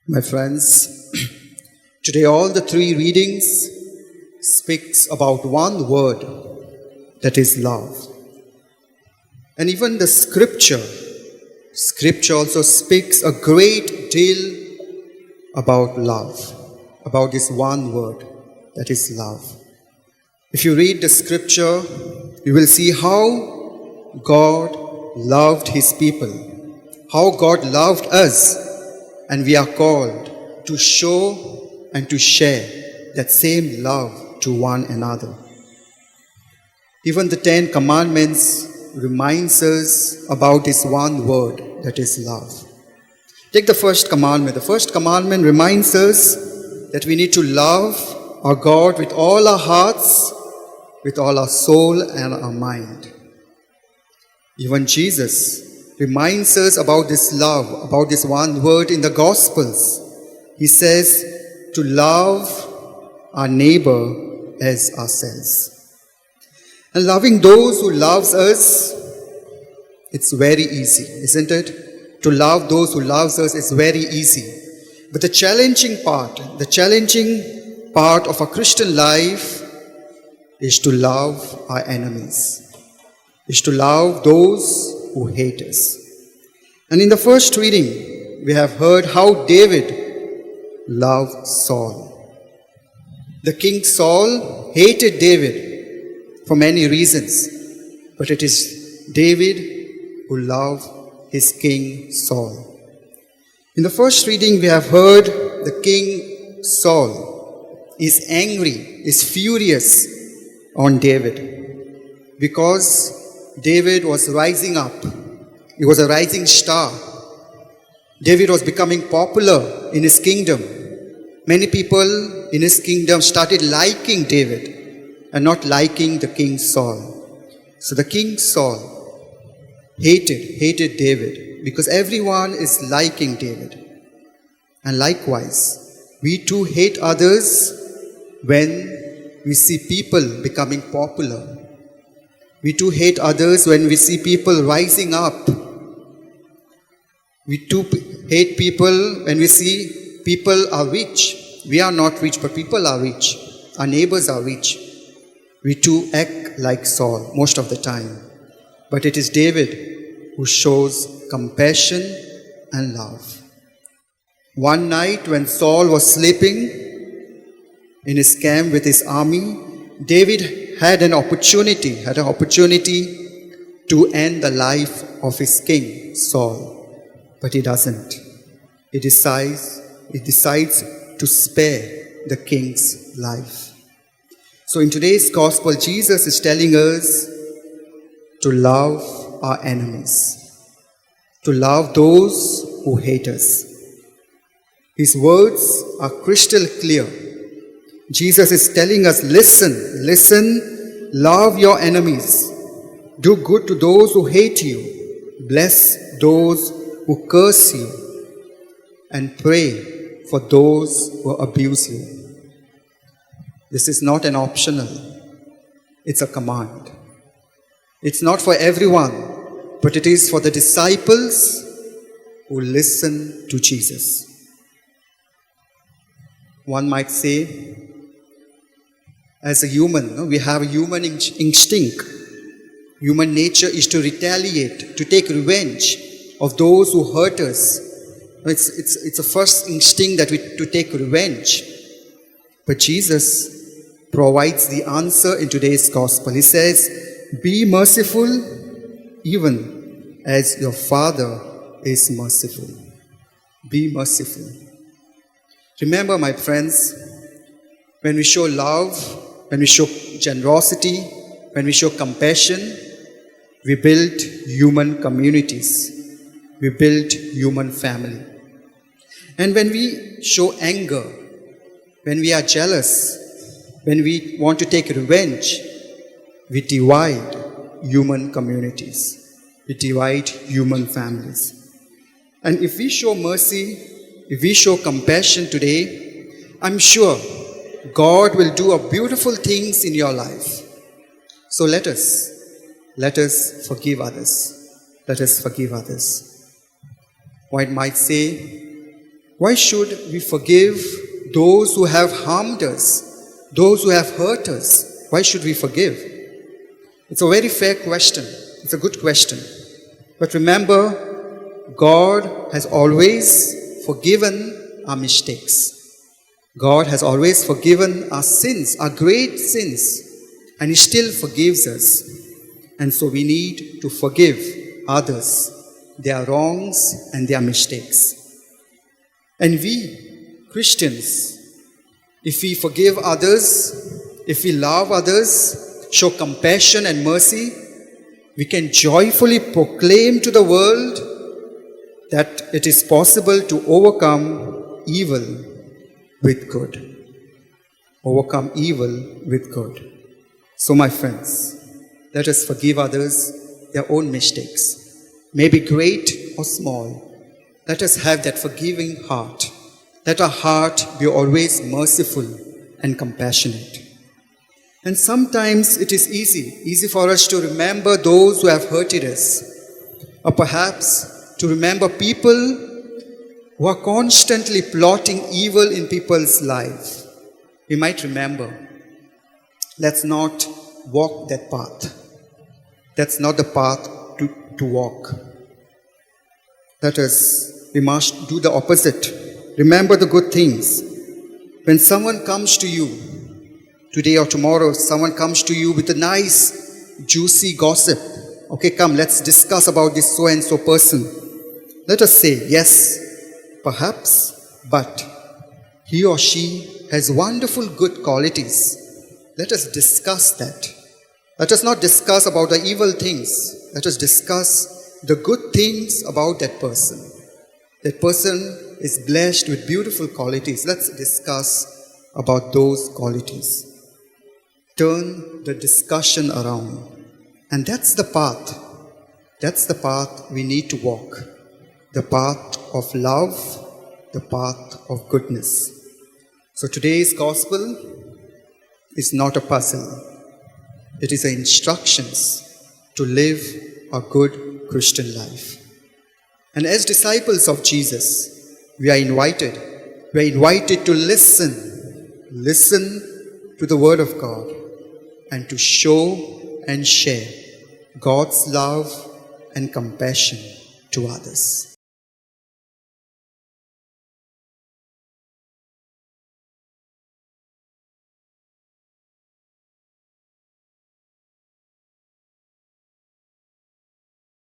My friends, today all the three readings speaks about one word, that is love. And even the scripture also speaks a great deal about love, about this one word, that is love. If you read the scripture, you will see how God loved his people, how God loved us, and we are called to show and to share that same love to one another. Even the 10 Commandments reminds us about this one word, that is love. Take the first commandment. The first commandment reminds us that we need to love our God with all our hearts, with all our soul and our mind. Even Jesus reminds us about this love, about this one word in the Gospels. He says to love our neighbor as ourselves. And loving those who loves us, it's very easy, isn't it? To love those who loves us is very easy. But the challenging part of a Christian life is to love our enemies, is to love those who hate us. And in the first reading, we have heard how David loved Saul. The king Saul hated David for many reasons, but it is David who loved his king Saul. In the first reading, we have heard the king Saul is angry, is furious on David because David was rising up. He was a rising star. David was becoming popular in his kingdom. Many people in his kingdom started liking David and not liking the king Saul. So the king Saul hated David because everyone is liking David. And likewise, we too hate others when we see people becoming popular. We too hate others when we see people rising up. We too hate people when we see people are rich. We are not rich, but people are rich. Our neighbors are rich. We too act like Saul most of the time. But it is David who shows compassion and love. One night when Saul was sleeping in his camp with his army, David had an opportunity to end the life of his king, Saul. But he doesn't. He decides to spare the king's life. So in today's gospel, Jesus is telling us to love our enemies, to love those who hate us. His words are crystal clear. Jesus is telling us, listen, love your enemies. Do good to those who hate you. Bless those who curse you. And pray for those who abuse you. This is not an optional. It's a command. It's not for everyone, but it is for the disciples who listen to Jesus. One might say, as a human, we have a human instinct. Human nature is to retaliate, to take revenge of those who hurt us. It's a first instinct to take revenge. But Jesus provides the answer in today's gospel. He says, be merciful even as your Father is merciful. Be merciful. Remember, my friends, when we show love, when we show generosity, when we show compassion, we build human communities. We build human family. And when we show anger, when we are jealous, when we want to take revenge, we divide human communities. We divide human families. And if we show mercy, if we show compassion today, I'm sure God will do a beautiful things in your life. So let us forgive others. Let us forgive others. One might say, Why should we forgive those who have harmed us, those who have hurt us? Why should we forgive? It's a very fair question. It's a good question. But remember, God has always forgiven our mistakes. God has always forgiven our sins, our great sins, and He still forgives us. And so we need to forgive others their wrongs and their mistakes. And we, Christians, if we forgive others, if we love others, show compassion and mercy, we can joyfully proclaim to the world that it is possible to overcome evil with good. Overcome evil with good. So my friends, let us forgive others their own mistakes, maybe great or small. Let us have that forgiving heart. Let our heart be always merciful and compassionate. And sometimes it is easy for us to remember those who have hurted us, or perhaps to remember people who are constantly plotting evil in people's lives. We might remember, let's not walk that path. That's not the path to walk. We must do the opposite. Remember the good things. When someone comes to you, today or tomorrow, someone comes to you with a nice, juicy gossip. Okay, come, let's discuss about this so-and-so person. Let us say, yes, perhaps, but he or she has wonderful good qualities. Let us discuss that. Let us not discuss about the evil things. Let us discuss the good things about that person. That person is blessed with beautiful qualities. Let's discuss about those qualities. Turn the discussion around. And that's the path. That's the path we need to walk. The path of love, the path of goodness. So today's gospel is not a puzzle. It is instructions to live a good Christian life. And as disciples of Jesus, we are invited to listen to the Word of God, and to show and share God's love and compassion to others.